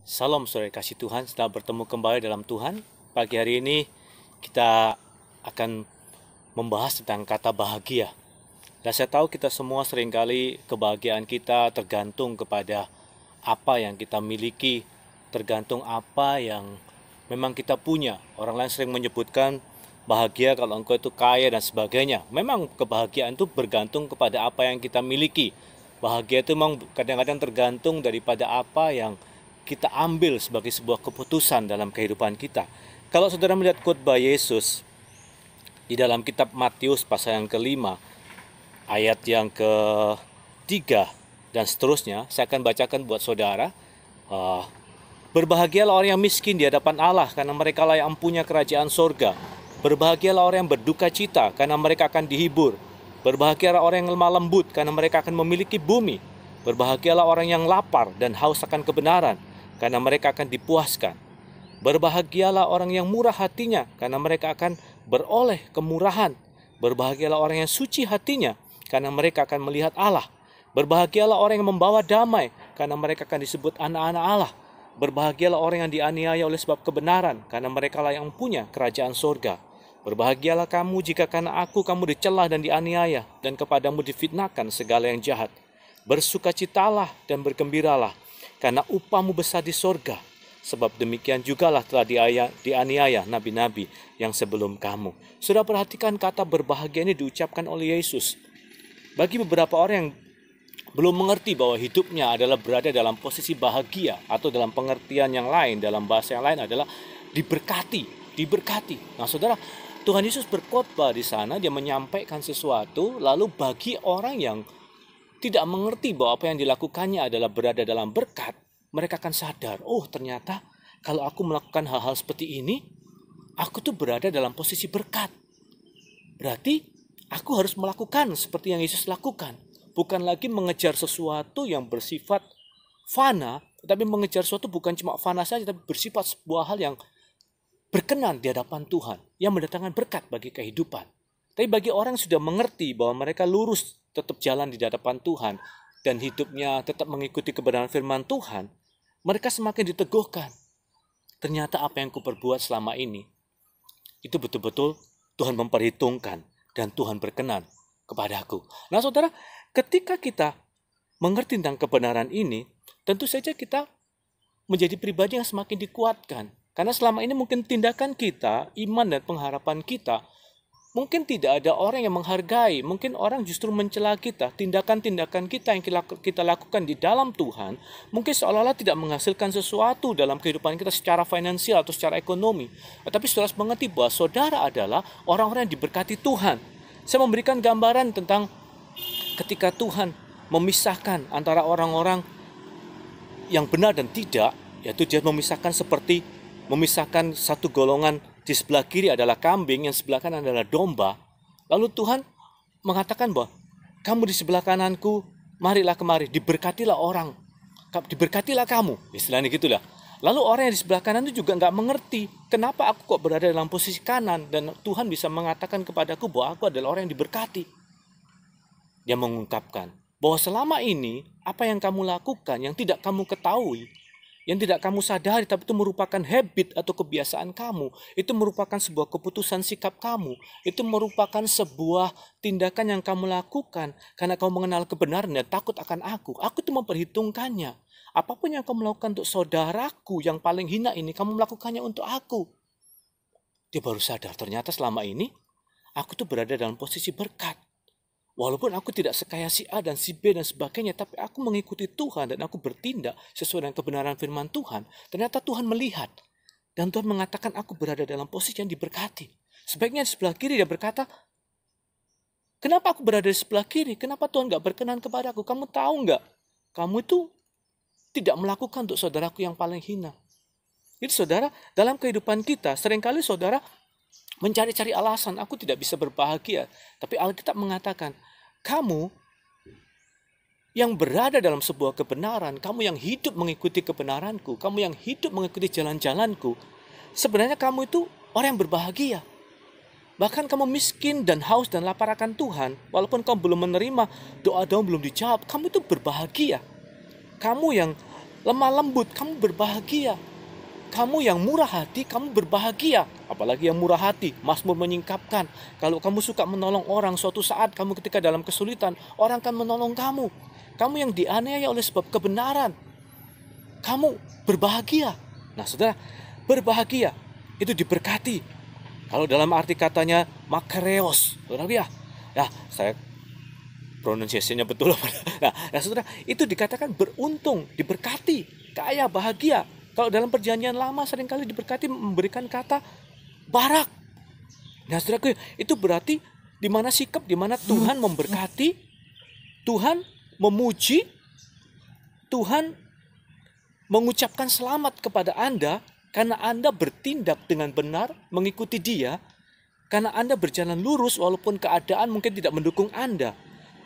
Salam saudara kasih Tuhan, setelah bertemu kembali dalam Tuhan. Pagi hari ini kita akan membahas tentang kata bahagia. Dan saya tahu kita semua seringkali kebahagiaan kita tergantung kepada apa yang kita miliki, tergantung apa yang memang kita punya. Orang lain sering menyebutkan bahagia kalau engkau itu kaya dan sebagainya. Memang kebahagiaan itu bergantung kepada apa yang kita miliki. Bahagia itu memang kadang-kadang tergantung daripada apa yang kita ambil sebagai sebuah keputusan dalam kehidupan kita. Kalau saudara melihat khotbah Yesus di dalam kitab Matius pasal yang kelima, ayat yang ketiga dan seterusnya, saya akan bacakan buat saudara. Berbahagialah orang yang miskin di hadapan Allah, karena mereka lah yang punya kerajaan sorga. Berbahagialah orang yang berduka cita, karena mereka akan dihibur. Berbahagialah orang yang lemah lembut, karena mereka akan memiliki bumi. Berbahagialah orang yang lapar dan haus akan kebenaran, karena mereka akan dipuaskan. Berbahagialah orang yang murah hatinya, karena mereka akan beroleh kemurahan. Berbahagialah orang yang suci hatinya, karena mereka akan melihat Allah. Berbahagialah orang yang membawa damai, karena mereka akan disebut anak-anak Allah. Berbahagialah orang yang dianiaya oleh sebab kebenaran, karena mereka lah yang punya kerajaan sorga. Berbahagialah kamu jika karena aku kamu dicela dan dianiaya, dan kepadamu difitnahkan segala yang jahat. Bersukacitalah dan bergembiralah, karena upahmu besar di sorga. Sebab demikian jugalah telah dianiaya nabi-nabi yang sebelum kamu. Sudah perhatikan kata berbahagia ini diucapkan oleh Yesus. Bagi beberapa orang yang belum mengerti bahwa hidupnya adalah berada dalam posisi bahagia, atau dalam pengertian yang lain, dalam bahasa yang lain adalah diberkati. Nah saudara, Tuhan Yesus berkhotbah di sana, dia menyampaikan sesuatu, lalu bagi orang yang tidak mengerti bahwa apa yang dilakukannya adalah berada dalam berkat, mereka akan sadar, oh ternyata kalau aku melakukan hal-hal seperti ini, aku tuh berada dalam posisi berkat. Berarti aku harus melakukan seperti yang Yesus lakukan. Bukan lagi mengejar sesuatu yang bersifat fana, tapi mengejar sesuatu bukan cuma fana saja, tapi bersifat sebuah hal yang berkenan di hadapan Tuhan, yang mendatangkan berkat bagi kehidupan. Tapi bagi orang yang sudah mengerti bahwa mereka lurus tetap jalan di hadapan Tuhan, dan hidupnya tetap mengikuti kebenaran firman Tuhan, mereka semakin diteguhkan. Ternyata apa yang kuperbuat selama ini, itu betul-betul Tuhan memperhitungkan, dan Tuhan berkenan kepadaku. Nah saudara, ketika kita mengerti tentang kebenaran ini, tentu saja kita menjadi pribadi yang semakin dikuatkan. Karena selama ini mungkin tindakan kita, iman dan pengharapan kita, mungkin tidak ada orang yang menghargai. Mungkin orang justru mencela kita. Tindakan-tindakan kita yang kita lakukan di dalam Tuhan, mungkin seolah-olah tidak menghasilkan sesuatu dalam kehidupan kita secara finansial atau secara ekonomi. Tetapi saudara harus mengerti bahwa saudara adalah orang-orang yang diberkati Tuhan. Saya memberikan gambaran tentang ketika Tuhan memisahkan antara orang-orang yang benar dan tidak, yaitu dia memisahkan seperti memisahkan satu golongan, di sebelah kiri adalah kambing, yang sebelah kanan adalah domba. Lalu Tuhan mengatakan bahwa kamu di sebelah kananku, marilah kemari, diberkatilah orang, diberkatilah kamu, istilahnya gitulah. Lalu orang yang di sebelah kanan itu juga nggak mengerti, kenapa aku kok berada dalam posisi kanan, dan Tuhan bisa mengatakan kepadaku bahwa aku adalah orang yang diberkati. Dia mengungkapkan bahwa selama ini apa yang kamu lakukan yang tidak kamu ketahui, yang tidak kamu sadari, tapi itu merupakan habit atau kebiasaan kamu, itu merupakan sebuah keputusan sikap kamu, itu merupakan sebuah tindakan yang kamu lakukan karena kamu mengenal kebenaran dan takut akan aku itu memperhitungkannya. Apapun yang kamu lakukan untuk saudaraku yang paling hina ini, kamu melakukannya untuk aku. Dia baru sadar, ternyata selama ini aku tuh berada dalam posisi berkat. Walaupun aku tidak sekaya si A dan si B dan sebagainya, tapi aku mengikuti Tuhan dan aku bertindak sesuai dengan kebenaran firman Tuhan. Ternyata Tuhan melihat, dan Tuhan mengatakan aku berada dalam posisi yang diberkati. Sebaiknya di sebelah kiri dia berkata, kenapa aku berada di sebelah kiri? Kenapa Tuhan gak berkenan kepadaku? Kamu tahu gak? Kamu itu tidak melakukan untuk saudaraku yang paling hina. Jadi saudara, dalam kehidupan kita, seringkali saudara mencari-cari alasan, aku tidak bisa berbahagia. Tapi Alkitab mengatakan, kamu yang berada dalam sebuah kebenaran, kamu yang hidup mengikuti kebenaranku, kamu yang hidup mengikuti jalan-jalanku, sebenarnya kamu itu orang yang berbahagia. Bahkan kamu miskin dan haus dan lapar akan Tuhan, walaupun kamu belum menerima, doa-doa belum dijawab, kamu itu berbahagia. Kamu yang lemah lembut, kamu berbahagia. Kamu yang murah hati, kamu berbahagia. Apalagi yang murah hati, Mazmur menyingkapkan, kalau kamu suka menolong orang, suatu saat kamu ketika dalam kesulitan, orang akan menolong kamu. Kamu yang dianiaya oleh sebab kebenaran, kamu berbahagia. Nah saudara, berbahagia itu diberkati. Kalau dalam arti katanya makarios, saudara ya, saya pronunciation-nya betul apa? Nah, saudara, itu dikatakan beruntung, diberkati, kaya, bahagia. Kalau dalam perjanjian lama seringkali diberkati memberikan kata barak. Nah, saudara, itu berarti di mana sikap, di mana Tuhan memberkati, Tuhan memuji, Tuhan mengucapkan selamat kepada Anda karena Anda bertindak dengan benar, mengikuti Dia, karena Anda berjalan lurus walaupun keadaan mungkin tidak mendukung Anda.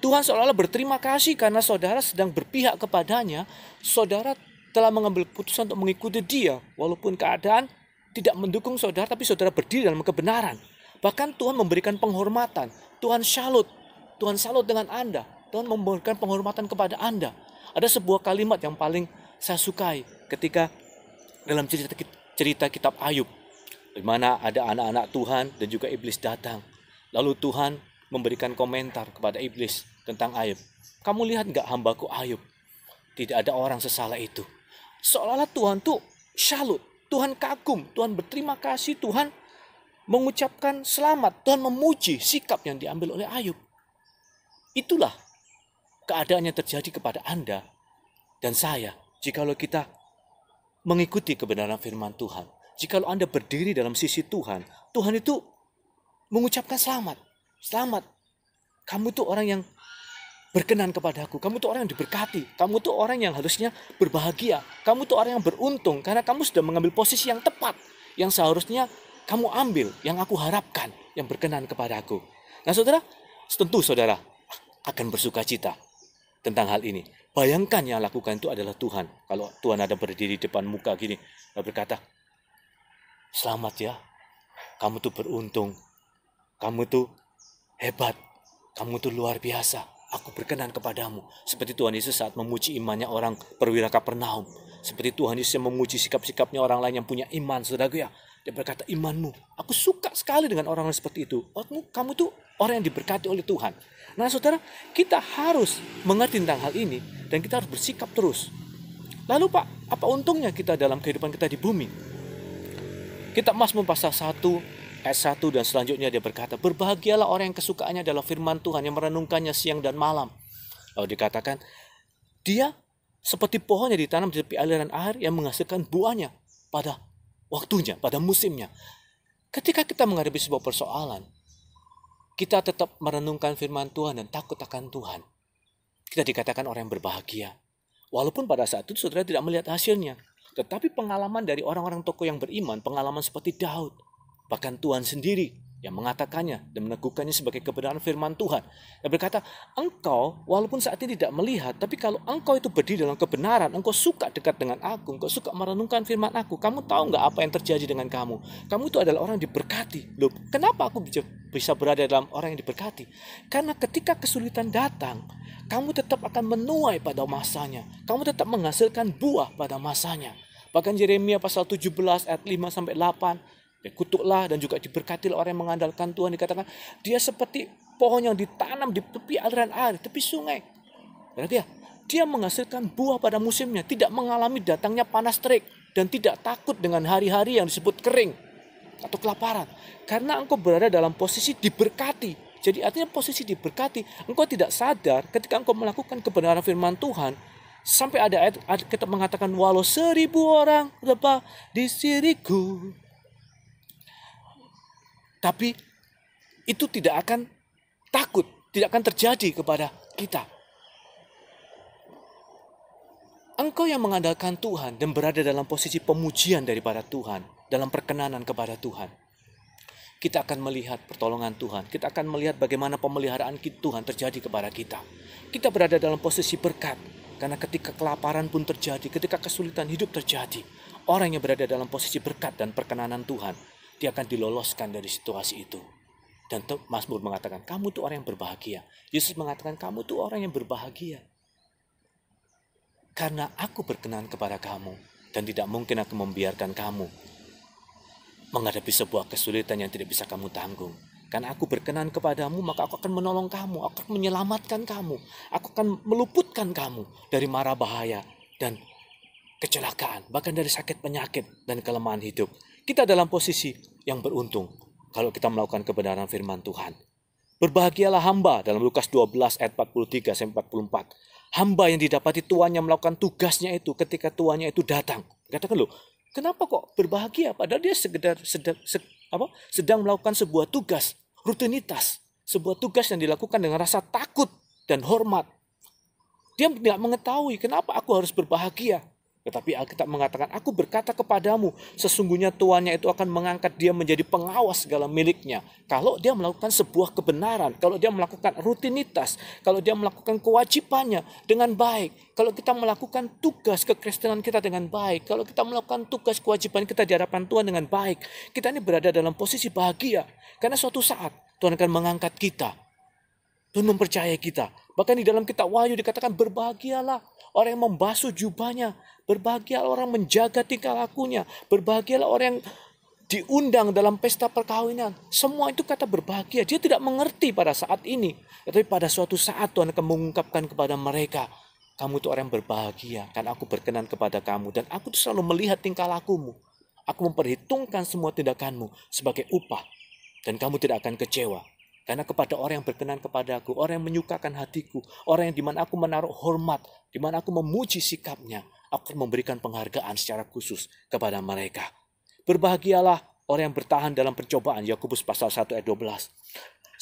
Tuhan seolah-olah berterima kasih karena saudara sedang berpihak kepadanya. Saudara telah mengambil keputusan untuk mengikuti Dia walaupun keadaan tidak mendukung saudara, tapi saudara berdiri dalam kebenaran. Bahkan Tuhan memberikan penghormatan. Tuhan salut dengan Anda. Tuhan memberikan penghormatan kepada Anda. Ada sebuah kalimat yang paling saya sukai ketika dalam cerita kitab Ayub, di mana ada anak-anak Tuhan dan juga iblis datang. Lalu Tuhan memberikan komentar kepada iblis tentang Ayub. Kamu lihat nggak hambaku Ayub? Tidak ada orang sesalah itu. Seolah-olah Tuhan tuh salut, Tuhan kagum, Tuhan berterima kasih, Tuhan mengucapkan selamat, Tuhan memuji sikap yang diambil oleh Ayub. Itulah keadaan yang terjadi kepada Anda dan saya jikalau kita mengikuti kebenaran firman Tuhan. Jikalau Anda berdiri dalam sisi Tuhan, Tuhan itu mengucapkan selamat. Selamat. Kamu tuh orang yang berkenan kepadaku. Kamu tuh orang yang diberkati. Kamu tuh orang yang harusnya berbahagia. Kamu tuh orang yang beruntung karena kamu sudah mengambil posisi yang tepat, yang seharusnya kamu ambil, yang aku harapkan, yang berkenan kepadaku. Nah saudara, tentu saudara akan bersuka cita tentang hal ini. Bayangkan yang lakukan itu adalah Tuhan. Kalau Tuhan ada berdiri di depan muka gini, dan berkata, selamat ya, kamu tuh beruntung, kamu tuh hebat, kamu tuh luar biasa, aku berkenan kepadamu. Seperti Tuhan Yesus saat memuji imannya orang perwira Kapernaum. Seperti Tuhan Yesus yang memuji sikap-sikapnya orang lain yang punya iman, saudaraku ya. Dia berkata, imanmu, aku suka sekali dengan orang-orang seperti itu. Kamu tuh orang yang diberkati oleh Tuhan. Nah saudara, kita harus mengerti tentang hal ini dan kita harus bersikap terus. Lalu Pak, apa untungnya kita dalam kehidupan kita di bumi? Kitab Mazmur pasal 1 ayat 1 dan selanjutnya dia berkata, berbahagialah orang yang kesukaannya adalah firman Tuhan, yang merenungkannya siang dan malam. Lalu dikatakan, dia seperti pohon yang ditanam di tepi aliran air yang menghasilkan buahnya pada waktunya, pada musimnya. Ketika kita menghadapi sebuah persoalan, kita tetap merenungkan firman Tuhan dan takut akan Tuhan. Kita dikatakan orang yang berbahagia. Walaupun pada saat itu saudara tidak melihat hasilnya. Tetapi pengalaman dari orang-orang tokoh yang beriman, pengalaman seperti Daud, bahkan Tuhan sendiri yang mengatakannya dan meneguhkannya sebagai kebenaran firman Tuhan. Yang berkata, engkau walaupun saat ini tidak melihat, tapi kalau engkau itu berdiri dalam kebenaran, engkau suka dekat dengan aku, engkau suka merenungkan firman aku, kamu tahu nggak apa yang terjadi dengan kamu? Kamu itu adalah orang yang diberkati. Loh, kenapa aku bisa berada dalam orang yang diberkati? Karena ketika kesulitan datang, kamu tetap akan menuai pada masanya. Kamu tetap menghasilkan buah pada masanya. Bahkan Yeremia pasal 17 ayat 5-8, kutuklah dan juga diberkatilah orang yang mengandalkan Tuhan. Dikatakan dia seperti pohon yang ditanam di tepi aliran air, tepi sungai. Berarti ya, dia menghasilkan buah pada musimnya, tidak mengalami datangnya panas terik dan tidak takut dengan hari-hari yang disebut kering atau kelaparan. Karena engkau berada dalam posisi diberkati. Jadi artinya posisi diberkati, engkau tidak sadar ketika engkau melakukan kebenaran firman Tuhan. Sampai ada ayat kita mengatakan, walau 1000 orang rebah di siriku, tapi itu tidak akan takut, tidak akan terjadi kepada kita. Engkau yang mengandalkan Tuhan dan berada dalam posisi pemujian daripada Tuhan, dalam perkenanan kepada Tuhan, kita akan melihat pertolongan Tuhan. Kita akan melihat bagaimana pemeliharaan Tuhan terjadi kepada kita. Kita berada dalam posisi berkat, karena ketika kelaparan pun terjadi, ketika kesulitan hidup terjadi, orang yang berada dalam posisi berkat dan perkenanan Tuhan, dia akan diloloskan dari situasi itu. Dan Mazmur mengatakan, kamu tuh orang yang berbahagia. Yesus mengatakan, kamu tuh orang yang berbahagia. Karena aku berkenan kepada kamu, dan tidak mungkin aku membiarkan kamu menghadapi sebuah kesulitan yang tidak bisa kamu tanggung. Karena aku berkenan kepadamu, maka aku akan menolong kamu, aku akan menyelamatkan kamu, aku akan meluputkan kamu dari mara bahaya dan kecelakaan, bahkan dari sakit penyakit dan kelemahan hidup. Kita dalam posisi yang beruntung kalau kita melakukan kebenaran firman Tuhan. Berbahagialah hamba dalam Lukas 12 ayat 43-44. Hamba yang didapati tuannya melakukan tugasnya itu ketika tuannya itu datang. Katakan loh, kenapa kok berbahagia? Padahal dia sedang melakukan sebuah tugas, rutinitas. Sebuah tugas yang dilakukan dengan rasa takut dan hormat. Dia tidak mengetahui kenapa aku harus berbahagia. Tetapi Alkitab mengatakan, aku berkata kepadamu, sesungguhnya tuannya itu akan mengangkat dia menjadi pengawas segala miliknya. Kalau dia melakukan sebuah kebenaran, kalau dia melakukan rutinitas, kalau dia melakukan kewajibannya dengan baik, kalau kita melakukan tugas kekristenan kita dengan baik, kalau kita melakukan tugas kewajiban kita di hadapan Tuhan dengan baik, kita ini berada dalam posisi bahagia. Karena suatu saat Tuhan akan mengangkat kita. Tuhan mempercayai kita. Bahkan di dalam kitab Wahyu dikatakan, berbahagialah orang yang membasuh jubahnya. Berbahagialah orang menjaga tingkah lakunya. Berbahagialah orang yang diundang dalam pesta perkawinan. Semua itu kata berbahagia. Dia tidak mengerti pada saat ini. Tetapi pada suatu saat Tuhan akan mengungkapkan kepada mereka, kamu itu orang yang berbahagia. Karena aku berkenan kepada kamu. Dan aku itu selalu melihat tingkah lakumu. Aku memperhitungkan semua tindakanmu sebagai upah. Dan kamu tidak akan kecewa. Karena kepada orang yang berkenan kepadaku, orang yang menyukakan hatiku, orang yang dimana aku menaruh hormat, dimana aku memuji sikapnya, aku akan memberikan penghargaan secara khusus kepada mereka. Berbahagialah orang yang bertahan dalam pencobaan, Yakobus pasal 1 ayat 12.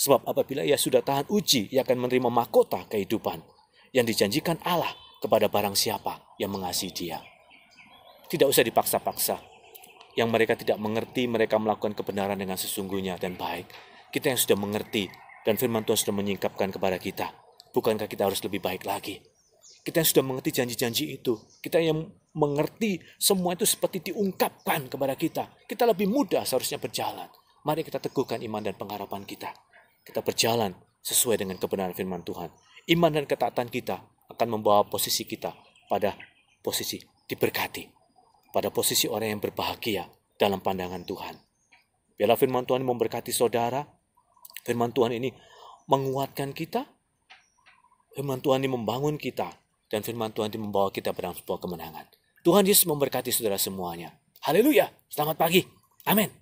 Sebab apabila ia sudah tahan uji, ia akan menerima mahkota kehidupan yang dijanjikan Allah kepada barang siapa yang mengasihi dia. Tidak usah dipaksa-paksa. Yang mereka tidak mengerti, mereka melakukan kebenaran dengan sesungguhnya dan baik. Kita yang sudah mengerti dan firman Tuhan sudah menyingkapkan kepada kita. Bukankah kita harus lebih baik lagi? Kita yang sudah mengerti janji-janji itu. Kita yang mengerti semua itu seperti diungkapkan kepada kita. Kita lebih mudah seharusnya berjalan. Mari kita teguhkan iman dan pengharapan kita. Kita berjalan sesuai dengan kebenaran firman Tuhan. Iman dan ketaatan kita akan membawa posisi kita pada posisi diberkati. Pada posisi orang yang berbahagia dalam pandangan Tuhan. Biarlah firman Tuhan memberkati saudara. Firman Tuhan ini menguatkan kita. Firman Tuhan ini membangun kita. Dan firman Tuhan ini membawa kita pada sebuah kemenangan. Tuhan Yesus memberkati saudara semuanya. Haleluya. Selamat pagi. Amin.